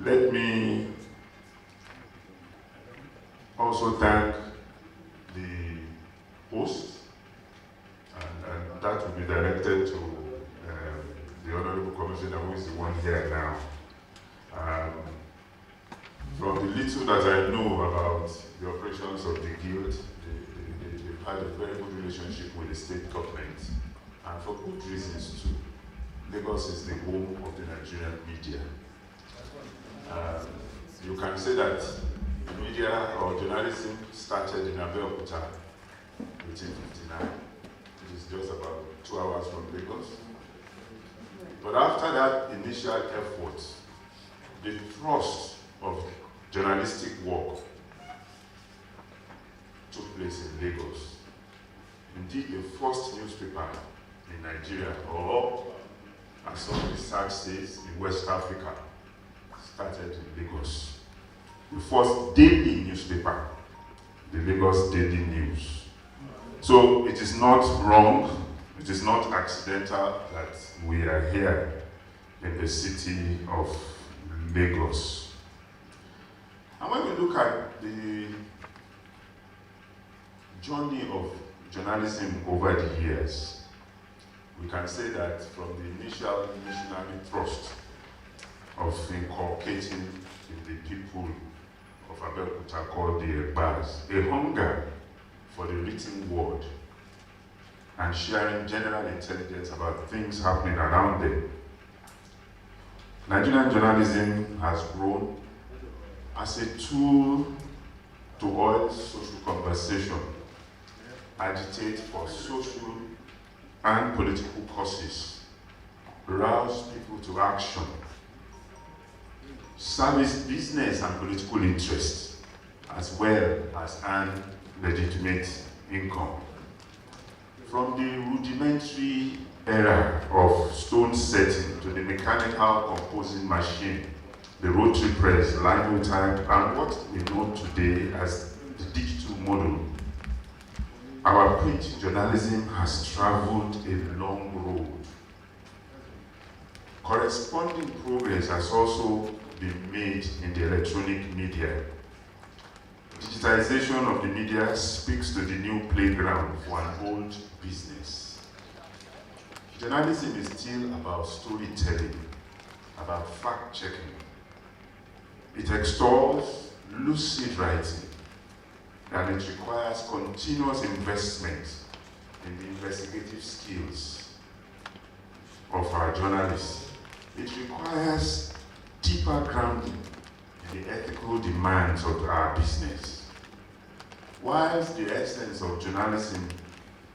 Let me also thank the host, and that will be directed to the Honorable Commissioner, who is the one here now. From the little that I know about the operations of the Guild, they've had a very good relationship with the state government, and for good reasons too. Lagos is the home of the Nigerian media. You can say that media or journalism started in Abeokuta in 1859. It is just about 2 hours from Lagos. But after that initial effort, the thrust of journalistic work took place in Lagos. Indeed, the first newspaper in Nigeria, or as some research says, in West Africa, started in Lagos. The first daily newspaper, the Lagos Daily News. So it is not wrong, it is not accidental that we are here in the city of Lagos. And when we look at the journey of journalism over the years, we can say that from the initial missionary thrust of inculcating in the people of Abeokuta called the Egbas, a hunger for the written word and sharing general intelligence about things happening around them. Nigerian journalism has grown as a tool to oil social conversation, agitate for social and political causes, rouse people to action, service business and political interests, as well as earn legitimate income. From the rudimentary era of stone setting to the mechanical composing machine, the rotary press, linotype, and what we know today as the digital model, our print journalism has traveled a long road. Corresponding progress has also been made in the electronic media. Digitization of the media speaks to the new playground for an old business. Journalism is still about storytelling, about fact-checking. It extols lucid writing, and it requires continuous investment in the investigative skills of our journalists. It requires deeper grounding in the ethical demands of our business. Whilst the essence of journalism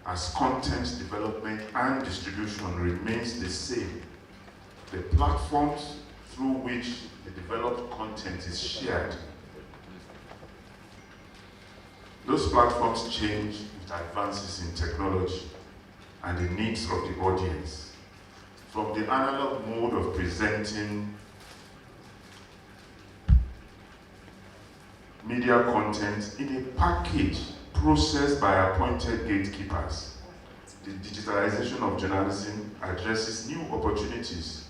as content development and distribution remains the same, the platforms through which the developed content is shared, those platforms change with advances in technology and the needs of the audience. From the analog mode of presenting media content in a package processed by appointed gatekeepers, the digitalization of journalism addresses new opportunities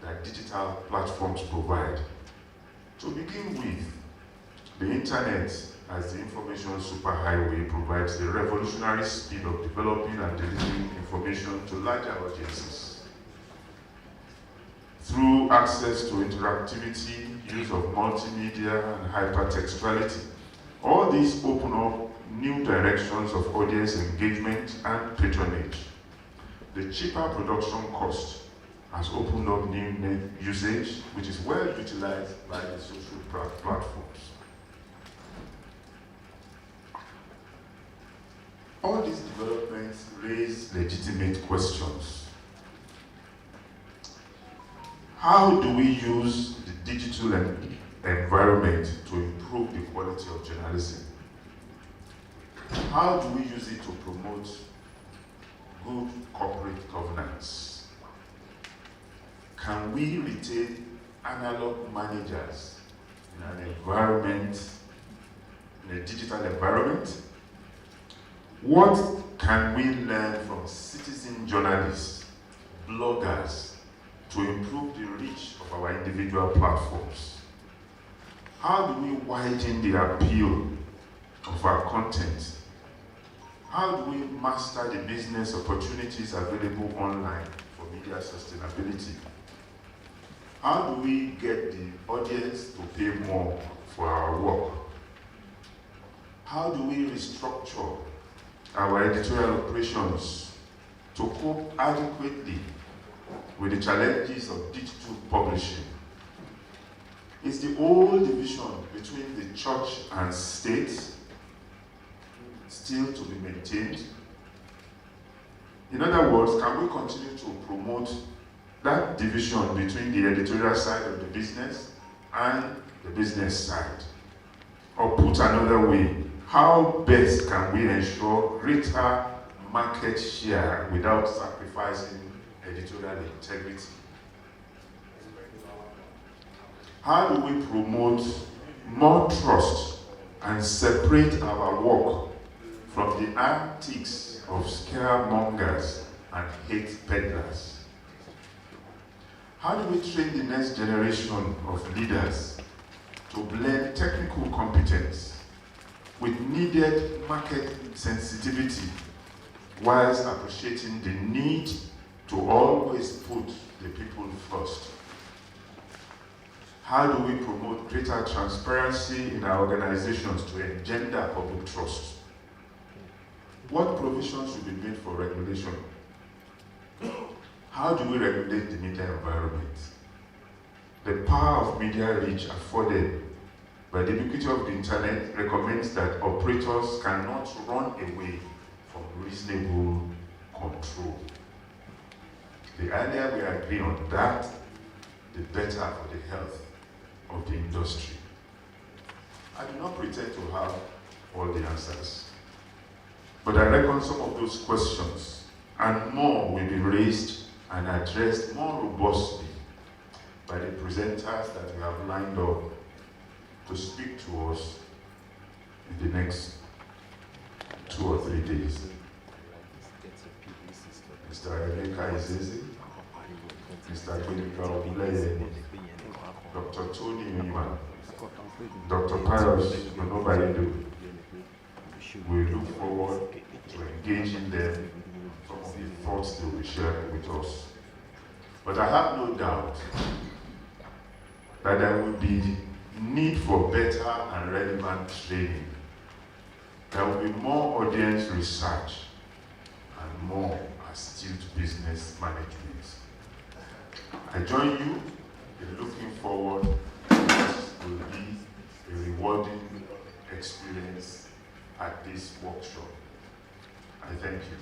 that digital platforms provide. To begin with, the internet as the information superhighway provides the revolutionary speed of developing and delivering information to larger audiences. Through access to interactivity, use of multimedia, and hypertextuality, all these open up new directions of audience engagement and patronage. The cheaper production cost has opened up new net usage, which is well utilized by the social platforms. All these developments raise legitimate questions. How do we use the digital environment to improve the quality of journalism? How do we use it to promote good corporate governance? Can we retain analog managers in an environment, in a digital environment? What can we learn from citizen journalists, bloggers, to improve the reach of our individual platforms? How do we widen the appeal of our content? How do we master the business opportunities available online for media sustainability? How do we get the audience to pay more for our work? How do we restructure our editorial operations to cope adequately with the challenges of digital publishing? Is the old division between the church and state still to be maintained? In other words, can we continue to promote that division between the editorial side of the business and the business side? Or put another way, how best can we ensure greater market share without sacrificing editorial integrity? How do we promote more trust and separate our work from the antics of scaremongers and hate peddlers? How do we train the next generation of leaders to blend technical competence with needed market sensitivity whilst appreciating the need to always put the people first? How do we promote greater transparency in our organizations to engender public trust? What provisions should be made for regulation? How do we regulate the media environment? The power of media reach afforded by the ubiquity of the internet recommends that operators cannot run away from reasonable control. The earlier we agree on that, the better for the health of the industry. I do not pretend to have all the answers, but I reckon some of those questions and more will be raised and addressed more robustly by the presenters that we have lined up to speak to us in the next 2 or 3 days. Mr. Emeka Izezi, Mr. Kwenika Obuleye, Dr. Tony Nima, Dr. Pius Yonobayedo. We look forward to engaging them, some of the thoughts they will share with us. But I have no doubt that there will be need for better and relevant training. There will be more audience research and more astute business management. I join you in looking forward to what will be a rewarding experience at this workshop. I thank you.